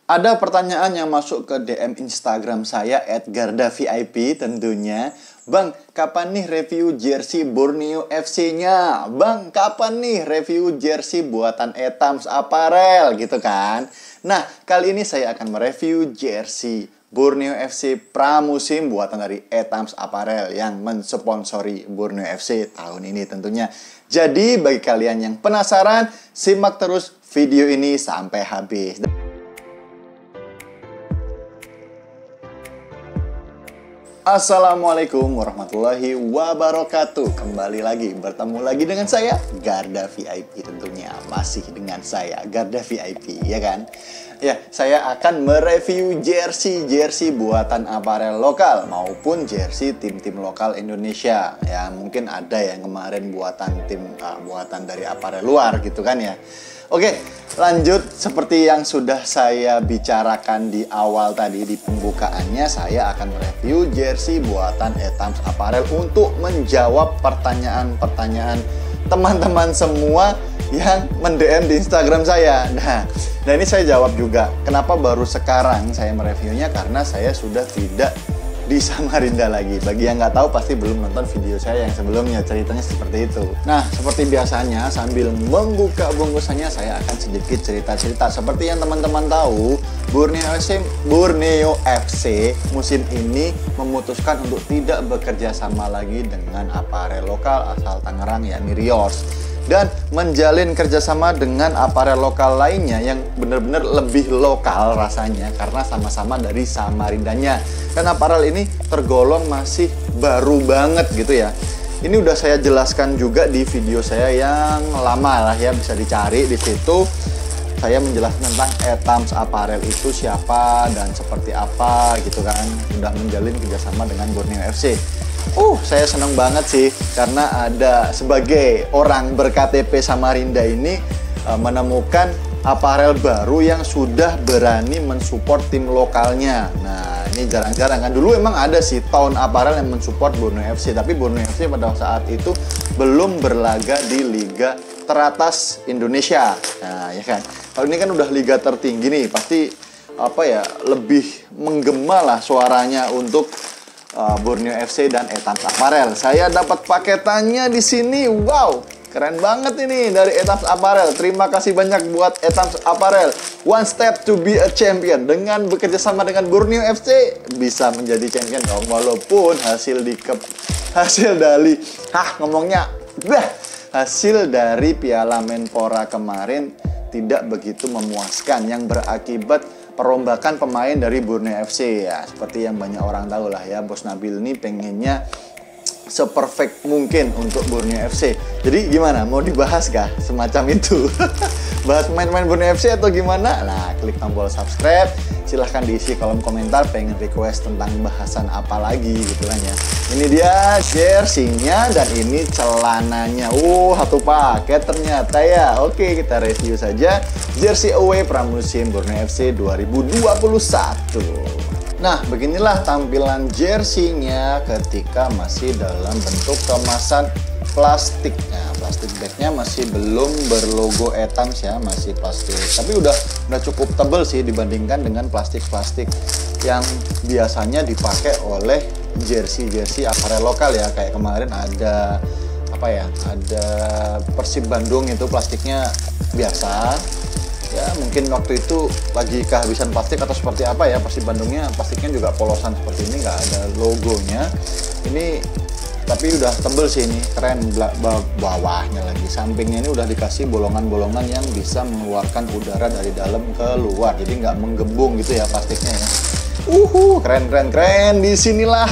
Ada pertanyaan yang masuk ke DM Instagram saya @gardavip tentunya. Bang, kapan nih review jersey Borneo FC-nya? Bang, kapan nih review jersey buatan Etams Apparel gitu kan? Nah, kali ini saya akan mereview jersey Borneo FC pramusim buatan dari Etams Apparel yang mensponsori Borneo FC tahun ini tentunya. Jadi, bagi kalian yang penasaran, simak terus video ini sampai habis. Assalamualaikum warahmatullahi wabarakatuh. Kembali lagi, bertemu lagi dengan saya Garda VIP tentunya. Masih dengan saya Garda VIP, ya kan? Ya, saya akan mereview jersey buatan apparel lokal maupun jersey tim-tim lokal Indonesia. Ya, mungkin ada yang kemarin buatan dari apparel luar gitu kan ya. Oke, lanjut seperti yang sudah saya bicarakan di awal tadi di pembukaannya, saya akan mereview jersey buatan Etams Apparel untuk menjawab pertanyaan-pertanyaan teman-teman semua yang mend-DM di Instagram saya. Nah, ini saya jawab juga. Kenapa baru sekarang saya mereviewnya? Karena saya sudah tidak di Samarinda lagi. Bagi yang nggak tahu pasti belum nonton video saya yang sebelumnya, ceritanya seperti itu. Nah, seperti biasanya sambil membuka bungkusannya saya akan sedikit cerita-cerita. Seperti yang teman-teman tahu, Borneo FC musim ini memutuskan untuk tidak bekerja sama lagi dengan apparel lokal asal Tangerang yakni Rios, dan menjalin kerjasama dengan apparel lokal lainnya yang benar-benar lebih lokal rasanya karena sama-sama dari Samarindanya. Dan apparel ini tergolong masih baru banget gitu ya. Ini udah saya jelaskan juga di video saya yang lama lah ya, bisa dicari di situ. Saya menjelaskan tentang Etams Apparel itu siapa dan seperti apa gitu kan. Udah menjalin kerjasama dengan Borneo FC. Saya senang banget sih karena ada sebagai orang ber-KTP Samarinda ini menemukan apparel baru yang sudah berani mensupport tim lokalnya. Nah, ini jarang-jarang kan. Dulu emang ada sih Town Apparel yang mensupport Borneo FC, tapi Borneo FC pada saat itu belum berlaga di liga teratas Indonesia. Nah, ya kan. Kalau ini kan udah liga tertinggi nih, pasti lebih menggema lah suaranya untuk Borneo FC dan Etams Apparel. Saya dapat paketannya di sini. Wow, keren banget ini dari Etams Apparel. Terima kasih banyak buat Etams Apparel. One step to be a champion. Dengan bekerja sama dengan Borneo FC bisa menjadi champion dong. Walaupun hasil dari Piala Menpora kemarin tidak begitu memuaskan yang berakibat perombakan pemain dari Borneo FC ya. Seperti yang banyak orang tahu lah ya, Bos Nabil ini pengennya seperfect mungkin untuk Borneo FC. Jadi gimana? Mau dibahas kah? Semacam itu. Bahas pemain-pemain Borneo FC atau gimana? Nah, klik tombol subscribe. Silahkan diisi kolom komentar pengen request tentang bahasan apa lagi gitu kan ya. Ini dia jersey-nya dan ini celananya. Satu paket ternyata ya. Oke, kita review saja jersey away pramusim Borneo FC 2021. Nah, beginilah tampilan jersey-nya ketika masih dalam bentuk kemasan plastik. Nah, plastik bagnya masih belum berlogo Etams ya, masih plastik. Tapi udah cukup tebal sih dibandingkan dengan plastik-plastik yang biasanya dipakai oleh jersey apparel lokal ya. Kayak kemarin ada ada Persib Bandung itu plastiknya biasa. Ya, mungkin waktu itu lagi kehabisan plastik atau seperti apa ya. Persib Bandungnya plastiknya juga polosan seperti ini, nggak ada logonya. Ini tapi udah tebel sih, ini keren. Bawahnya lagi, sampingnya ini udah dikasih bolongan-bolongan yang bisa mengeluarkan udara dari dalam ke luar, jadi nggak menggembung gitu ya plastiknya ya. Keren. Disinilah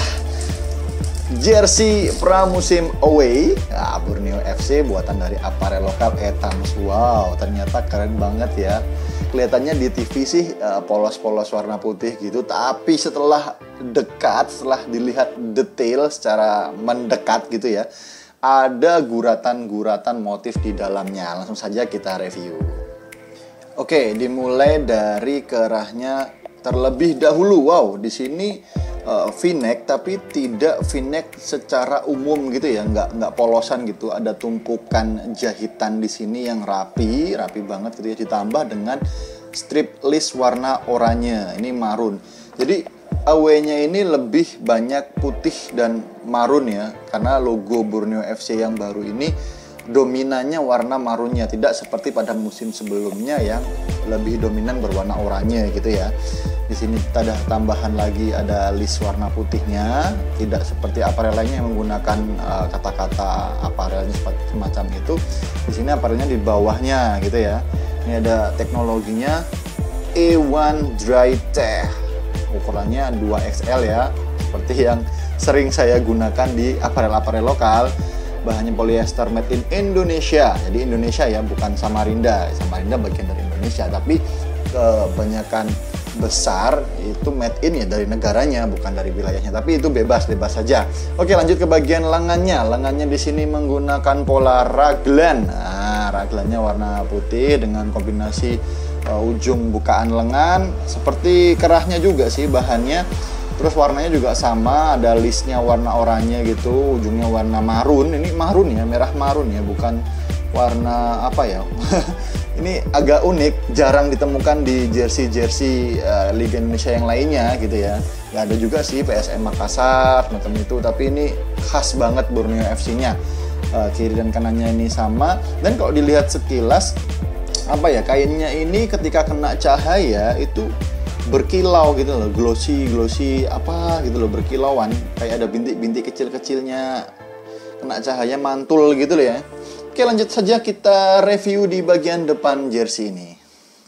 jersey pramusim away Borneo FC buatan dari apparel lokal Etams. Wow, ternyata keren banget ya. Kelihatannya di TV sih polos-polos warna putih gitu, tapi setelah dilihat detail secara mendekat gitu ya, ada guratan-guratan motif di dalamnya. Langsung saja kita review. Oke, dimulai dari kerahnya terlebih dahulu. Wow, di sini V-neck tapi tidak V-neck secara umum gitu ya, nggak polosan gitu. Ada tumpukan jahitan di sini yang rapi banget gitu ya, ditambah dengan strip list warna oranye, ini marun. Jadi away-nya ini lebih banyak putih dan marun ya, karena logo Borneo FC yang baru ini dominannya warna marunnya, tidak seperti pada musim sebelumnya yang lebih dominan berwarna oranye gitu ya. Di sini kita ada tambahan lagi, ada list warna putihnya, tidak seperti aparel lainnya yang menggunakan kata-kata aparelnya semacam itu. Di sini aparelnya di bawahnya gitu ya. Ini ada teknologinya A1 Dry Tech, ukurannya 2XL ya, seperti yang sering saya gunakan di aparel-aparel lokal. Bahannya polyester made in Indonesia, jadi Indonesia ya, bukan Samarinda. Samarinda bagian dari Indonesia, tapi kebanyakan besar itu made in ya dari negaranya, bukan dari wilayahnya. Tapi itu bebas saja. Oke, lanjut ke bagian lengannya. Lengannya di sini menggunakan pola raglan. Nah, raglannya warna putih dengan kombinasi ujung bukaan lengan seperti kerahnya juga sih bahannya. Terus warnanya juga sama, ada listnya warna oranye gitu, ujungnya warna marun. Ini marun ya, merah marun ya, bukan warna apa ya. Ini agak unik, jarang ditemukan di jersey Liga Indonesia yang lainnya gitu ya. Ya ada juga sih PSM Makassar macam itu, tapi ini khas banget Borneo FC-nya. Kiri dan kanannya ini sama, dan kalau dilihat sekilas apa ya, kainnya ini ketika kena cahaya itu berkilau gitu loh, glossy apa gitu loh, berkilauan, kayak ada bintik-bintik kecil-kecilnya kena cahaya mantul gitu loh ya. Oke, lanjut saja kita review di bagian depan jersey ini.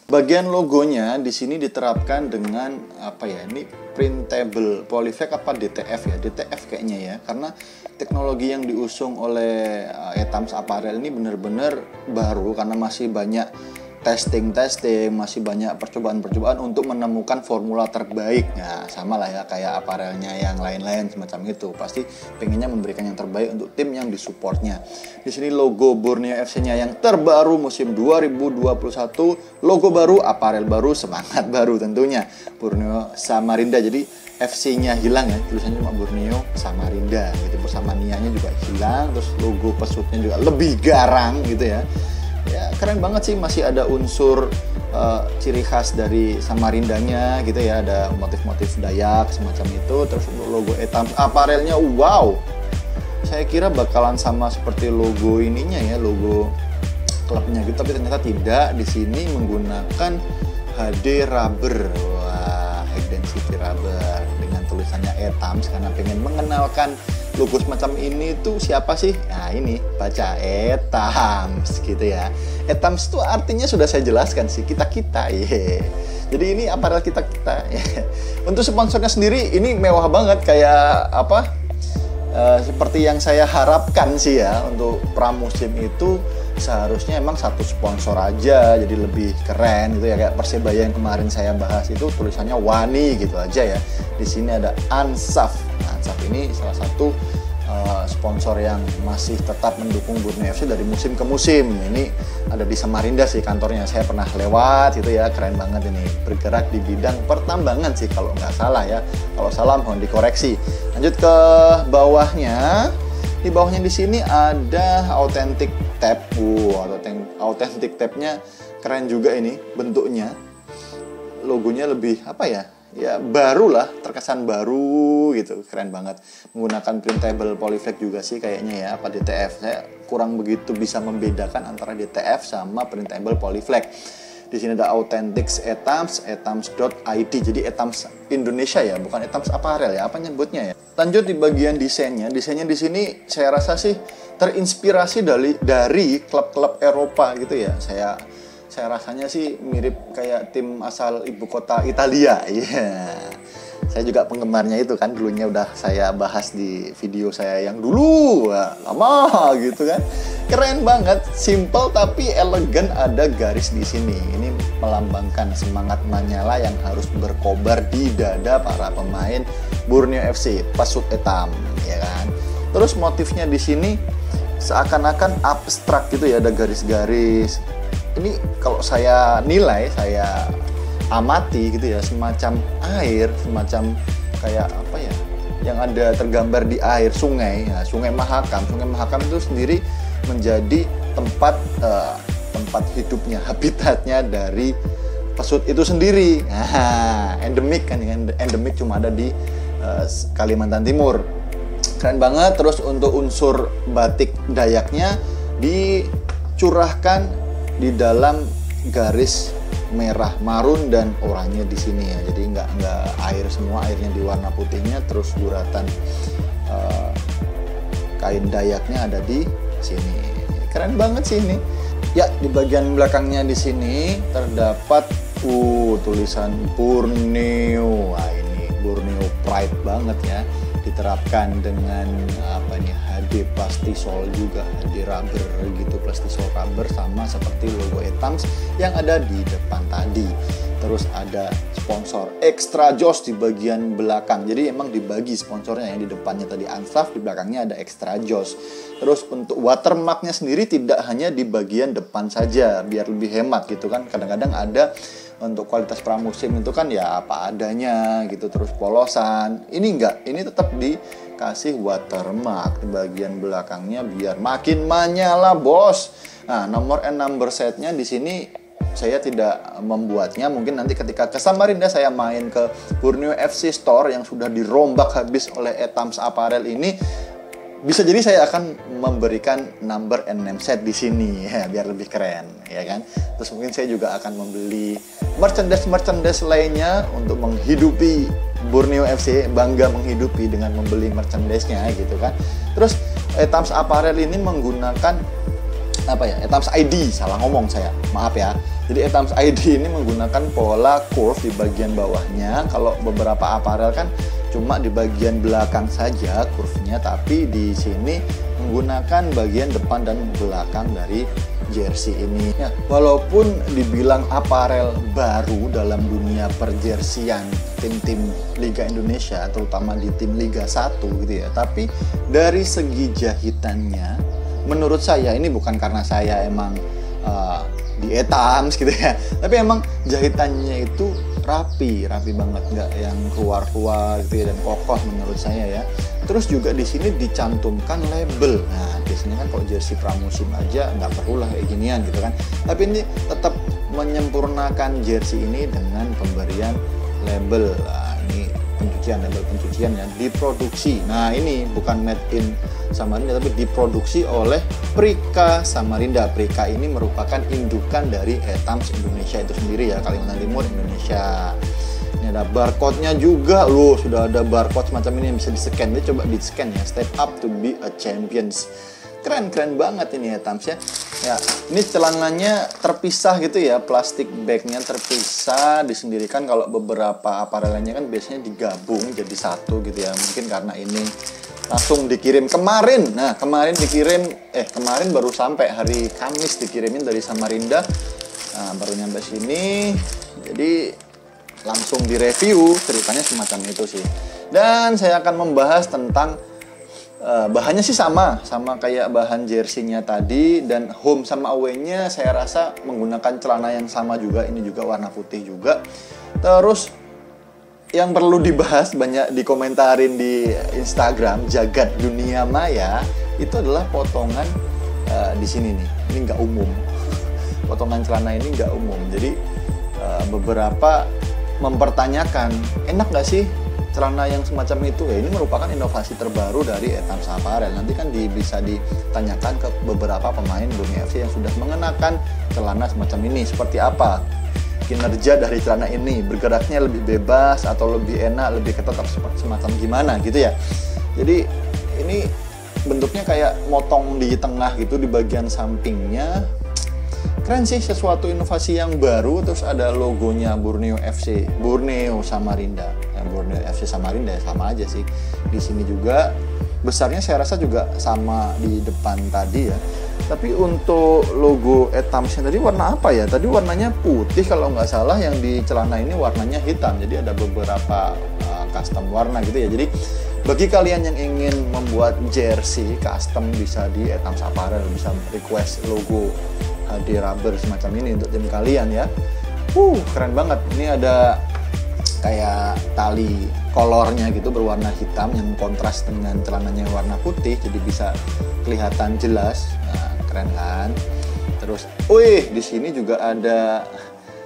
Bagian logonya di sini diterapkan dengan apa ya, ini printable polyflex apa DTF ya, DTF kayaknya ya, karena teknologi yang diusung oleh Etams Apparel ini benar-benar baru, karena masih banyak testing, masih banyak percobaan untuk menemukan formula terbaik. Nah, sama lah ya kayak aparelnya yang lain-lain semacam itu. Pasti pengennya memberikan yang terbaik untuk tim yang disupportnya. Di sini logo Borneo FC-nya yang terbaru musim 2021, logo baru, aparel baru, semangat baru tentunya. Borneo Samarinda. Jadi FC-nya hilang ya, tulisannya cuma Borneo Samarinda gitu. Bersama nianya juga hilang, terus logo pesutnya juga lebih garang gitu ya. Ya keren banget sih, masih ada unsur ciri khas dari Samarindanya gitu ya, ada motif-motif Dayak semacam itu. Terus logo Etams Apparelnya, wow, saya kira bakalan sama seperti logo ininya ya, logo klubnya gitu, tapi ternyata tidak. Di sini menggunakan HD rubber, wah, high density rubber dengan tulisannya Etams, karena pengen mengenalkan logo semacam ini tuh siapa sih? Nah ini, baca Etams gitu ya. Etams itu artinya sudah saya jelaskan sih, kita-kita ya. Jadi ini aparel kita-kita ya. Untuk sponsornya sendiri ini mewah banget, kayak apa, seperti yang saya harapkan sih ya. Untuk pramusim itu seharusnya emang satu sponsor aja, jadi lebih keren gitu ya. Kayak Persebaya yang kemarin saya bahas itu tulisannya Wani gitu aja ya. Di sini ada Ansaf. Ansaf ini salah satu sponsor yang masih tetap mendukung Borneo FC dari musim ke musim. Ini ada di Samarinda sih kantornya, saya pernah lewat gitu ya, keren banget ini. Bergerak di bidang pertambangan sih kalau nggak salah ya. Kalau salah mohon dikoreksi. Lanjut ke bawahnya. Di bawahnya di sini ada authentic tab. Authentic tabnya keren juga ini bentuknya. Logonya lebih apa ya? Ya baru lah, terkesan baru gitu, keren banget. Menggunakan printable polyflex juga sih kayaknya ya, apa DTF. Saya kurang begitu bisa membedakan antara DTF sama printable polyflex. Di sini ada Authentics Etams, etams.id. Jadi Etams Indonesia ya, bukan Etams Apparel ya, apa nyebutnya ya. Lanjut di bagian desainnya. Desainnya di sini saya rasa sih terinspirasi dari klub-klub Eropa gitu ya. Saya rasanya sih mirip kayak tim asal ibu kota Italia. Iya. Saya juga penggemarnya itu kan, dulunya udah saya bahas di video saya yang dulu. Wah, lama gitu kan. Keren banget, simple tapi elegan, ada garis di sini. Ini melambangkan semangat menyala yang harus berkobar di dada para pemain Borneo FC, Pasut Etam, ya kan. Terus motifnya di sini seakan-akan abstrak gitu ya, ada garis-garis. Ini kalau saya nilai, saya amati gitu ya, semacam air, semacam kayak apa ya, yang ada tergambar di air sungai ya, Sungai Mahakam. Sungai Mahakam itu sendiri menjadi tempat hidupnya, habitatnya dari pesut itu sendiri. Nah, endemik kan, endemik cuma ada di Kalimantan Timur. Keren banget. Terus untuk unsur batik Dayaknya dicurahkan di dalam garis merah, marun dan oranye di sini ya. Jadi nggak air semua, airnya di warna putihnya. Terus guratan kain Dayaknya ada di sini. Keren banget sih ini. Ya, di bagian belakangnya di sini terdapat tulisan Borneo. Wah, ini Borneo Pride banget ya. Diterapkan dengan HD Plastisol juga, HD rubber gitu, Plastisol rubber sama seperti logo Etams yang ada di depan tadi. Terus ada sponsor Extra Joss di bagian belakang. Jadi emang dibagi sponsornya, yang di depannya tadi Ansaf, di belakangnya ada Extra Joss. Terus untuk watermarknya sendiri tidak hanya di bagian depan saja, biar lebih hemat gitu kan. Kadang-kadang ada untuk kualitas pramusim itu kan ya apa adanya gitu, terus polosan. Ini enggak, ini tetap dikasih watermark di bagian belakangnya biar makin menyala, bos. Nah, nomor and number setnya di sini saya tidak membuatnya. Mungkin nanti ketika ke Samarinda saya main ke Borneo FC Store yang sudah dirombak habis oleh Etams Apparel ini, bisa jadi saya akan memberikan number and name set di sini ya, biar lebih keren ya kan. Terus mungkin saya juga akan membeli merchandise lainnya untuk menghidupi Borneo FC, bangga menghidupi dengan membeli merchandise-nya gitu kan. Terus Etams Apparel ini menggunakan Etams ID, salah ngomong saya, maaf ya. Jadi Etams ID ini menggunakan pola curve di bagian bawahnya. Kalau beberapa apparel kan cuma di bagian belakang saja curve-nya, tapi di sini menggunakan bagian depan dan belakang dari jersey ini. Ya, walaupun dibilang apparel baru dalam dunia perjersian tim-tim Liga Indonesia, terutama di tim Liga 1 gitu ya, tapi dari segi jahitannya, menurut saya ini bukan karena saya emang di Etams gitu ya, tapi emang jahitannya itu rapi banget, nggak yang keluar gitu ya, dan kokoh menurut saya ya. Terus juga di sini dicantumkan label. Nah, biasanya kan kalau jersey pramusim aja nggak perlu lah kayak ginian gitu kan, tapi ini tetap menyempurnakan jersey ini dengan pemberian label. Nah, ini label pencucian ya, diproduksi. Nah, ini bukan made in Samarinda tapi diproduksi oleh Prika Samarinda. Prika ini merupakan indukan dari Etams Indonesia itu sendiri ya, Kalimantan Timur Indonesia. Ini ada barcode-nya juga loh, sudah ada barcode semacam ini yang bisa di-scan. Dia coba di-scan ya, step up to be a champions. Keren banget ini Etams ya. Ya, ini celananya terpisah gitu ya, plastik bagnya terpisah, disendirikan. Kalau beberapa apparelnya kan biasanya digabung jadi satu gitu ya. Mungkin karena ini langsung dikirim kemarin. Nah, kemarin baru sampai hari Kamis dikirimin dari Samarinda. Nah, baru nyampe sini. Jadi langsung direview, ceritanya semacam itu sih. Dan saya akan membahas tentang bahannya sih sama kayak bahan jersey-nya tadi, dan home sama away-nya saya rasa menggunakan celana yang sama juga. Ini juga warna putih juga. Terus yang perlu dibahas, banyak dikomentarin di Instagram jagat dunia maya, itu adalah potongan di sini nih. Ini nggak umum. Potongan celana ini nggak umum. Jadi beberapa mempertanyakan, enak nggak sih celana yang semacam itu? Ya, ini merupakan inovasi terbaru dari Etams Apparel. Nanti kan bisa ditanyakan ke beberapa pemain Borneo FC yang sudah mengenakan celana semacam ini, seperti apa kinerja dari celana ini, bergeraknya lebih bebas atau lebih enak, lebih ketat, semacam gimana gitu ya. Jadi ini bentuknya kayak motong di tengah gitu di bagian sampingnya. Keren sih, sesuatu inovasi yang baru. Terus ada logonya Borneo FC, Borneo Samarinda. Ya, Borneo FC Samarinda sama aja sih. Di sini juga besarnya saya rasa juga sama di depan tadi ya. Tapi untuk logo Etamsnya tadi warna apa ya? Tadi warnanya putih kalau nggak salah, yang di celana ini warnanya hitam. Jadi ada beberapa custom warna gitu ya. Jadi bagi kalian yang ingin membuat jersey custom, bisa di Etams Apparel, bisa request logo HD rubber semacam ini untuk tim kalian ya. Keren banget. Ini ada kayak tali kolornya gitu berwarna hitam yang kontras dengan celananya warna putih, jadi bisa kelihatan jelas. Nah, keren kan? Terus, di sini juga ada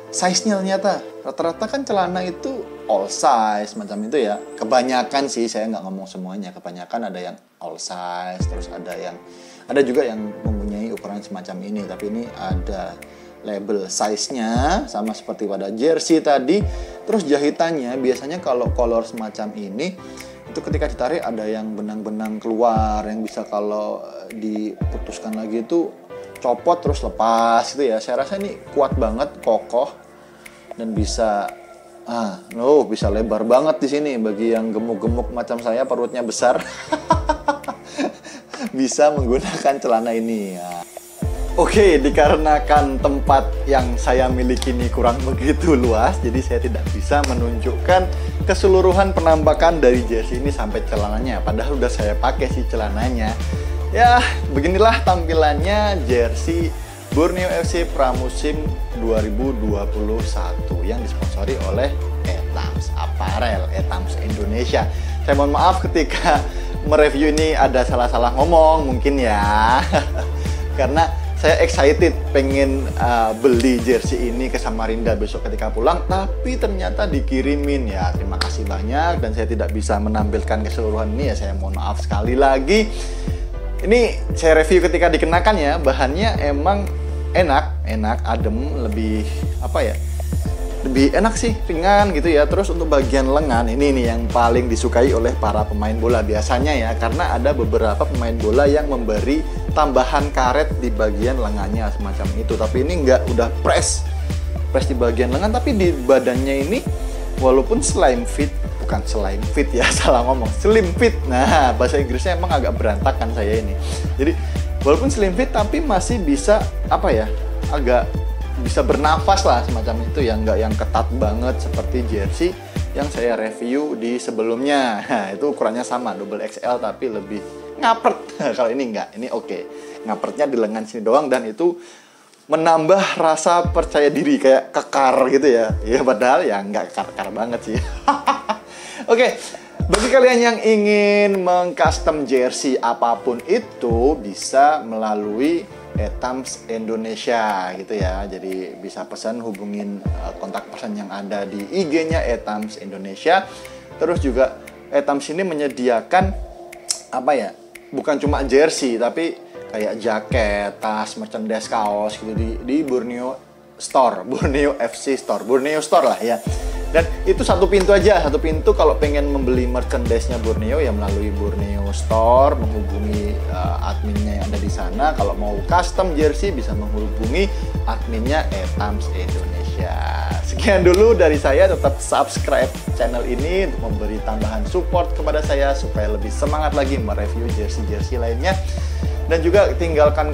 size-nya ternyata. Rata-rata kan celana itu all size macam itu ya. Kebanyakan sih, saya nggak ngomong semuanya. Kebanyakan ada yang all size, terus ada juga yang mempunyai ukuran semacam ini. Tapi ini ada label size-nya sama seperti pada jersey tadi. Terus jahitannya biasanya kalau color semacam ini itu ketika ditarik ada yang benang-benang keluar, yang bisa kalau diputuskan lagi itu copot terus lepas gitu ya. Saya rasa ini kuat banget, kokoh, dan bisa bisa lebar banget di sini bagi yang gemuk-gemuk macam saya, perutnya besar. Bisa menggunakan celana ini ya. Oke, dikarenakan tempat yang saya miliki ini kurang begitu luas, jadi saya tidak bisa menunjukkan keseluruhan penampakan dari jersey ini sampai celananya. Padahal udah saya pakai sih celananya. Ya, beginilah tampilannya jersey Borneo FC Pramusim 2021 yang disponsori oleh Etams Apparel, Etams Indonesia. Saya mohon maaf ketika mereview ini ada salah-salah ngomong mungkin ya. Karena saya excited pengen beli jersey ini ke Samarinda besok ketika pulang, tapi ternyata dikirimin ya. Terima kasih banyak, dan saya tidak bisa menampilkan keseluruhan ini ya, saya mohon maaf sekali lagi. Ini saya review ketika dikenakan ya, bahannya emang enak, adem, lebih lebih enak sih, ringan gitu ya. Terus untuk bagian lengan ini nih yang paling disukai oleh para pemain bola biasanya ya, karena ada beberapa pemain bola yang memberi tambahan karet di bagian lengannya semacam itu. Tapi ini enggak, udah press di bagian lengan, tapi di badannya ini walaupun slim fit ya, salah ngomong, slim fit. Nah, bahasa Inggrisnya emang agak berantakan saya ini. Jadi walaupun slim fit tapi masih bisa agak bisa bernafas lah semacam itu ya, nggak yang ketat banget seperti jersey yang saya review di sebelumnya. Nah, itu ukurannya sama, double XL tapi lebih ngapret. Kalau ini enggak, ini oke. Ngapertnya di lengan sini doang, dan itu menambah rasa percaya diri, kayak kekar gitu ya. Ya padahal ya nggak kekar-kekar banget sih. Oke, bagi kalian yang ingin mengcustom jersey apapun itu bisa melalui Etams Indonesia gitu ya. Jadi bisa pesan, hubungin kontak person yang ada di IG-nya Etams Indonesia. Terus juga Etams ini menyediakan bukan cuma jersey tapi kayak jaket, tas, merchandise, kaos gitu di Borneo Store, Borneo FC Store, Borneo Store lah ya. Dan itu satu pintu aja, kalau pengen membeli merchandise-nya Borneo ya melalui Borneo Store, menghubungi adminnya yang ada di sana. Kalau mau custom jersey bisa menghubungi adminnya Etams Indonesia. Sekian dulu dari saya, tetap subscribe channel ini untuk memberi tambahan support kepada saya supaya lebih semangat lagi mereview jersey-jersey lainnya. Dan juga tinggalkan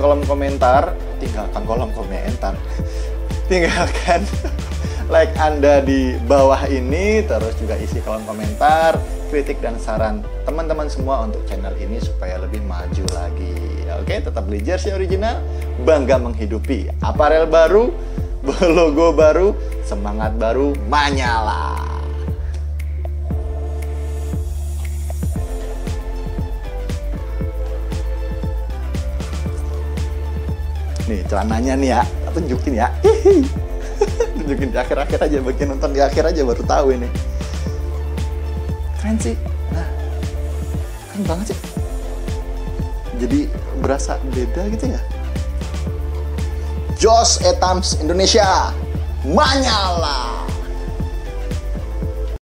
like Anda di bawah ini, terus juga isi kolom komentar, kritik dan saran teman-teman semua untuk channel ini supaya lebih maju lagi. Oke, tetap beli jersey original, bangga menghidupi. Aparel baru, logo baru, semangat baru, menyala. Nih celananya nih ya, tunjukin ya. Tunjukin di akhir-akhir aja, bagian nonton di akhir aja baru tahu ini. Keren sih. Nah, keren banget sih. Jadi berasa beda gitu ya. Jos Etams Indonesia, menyala.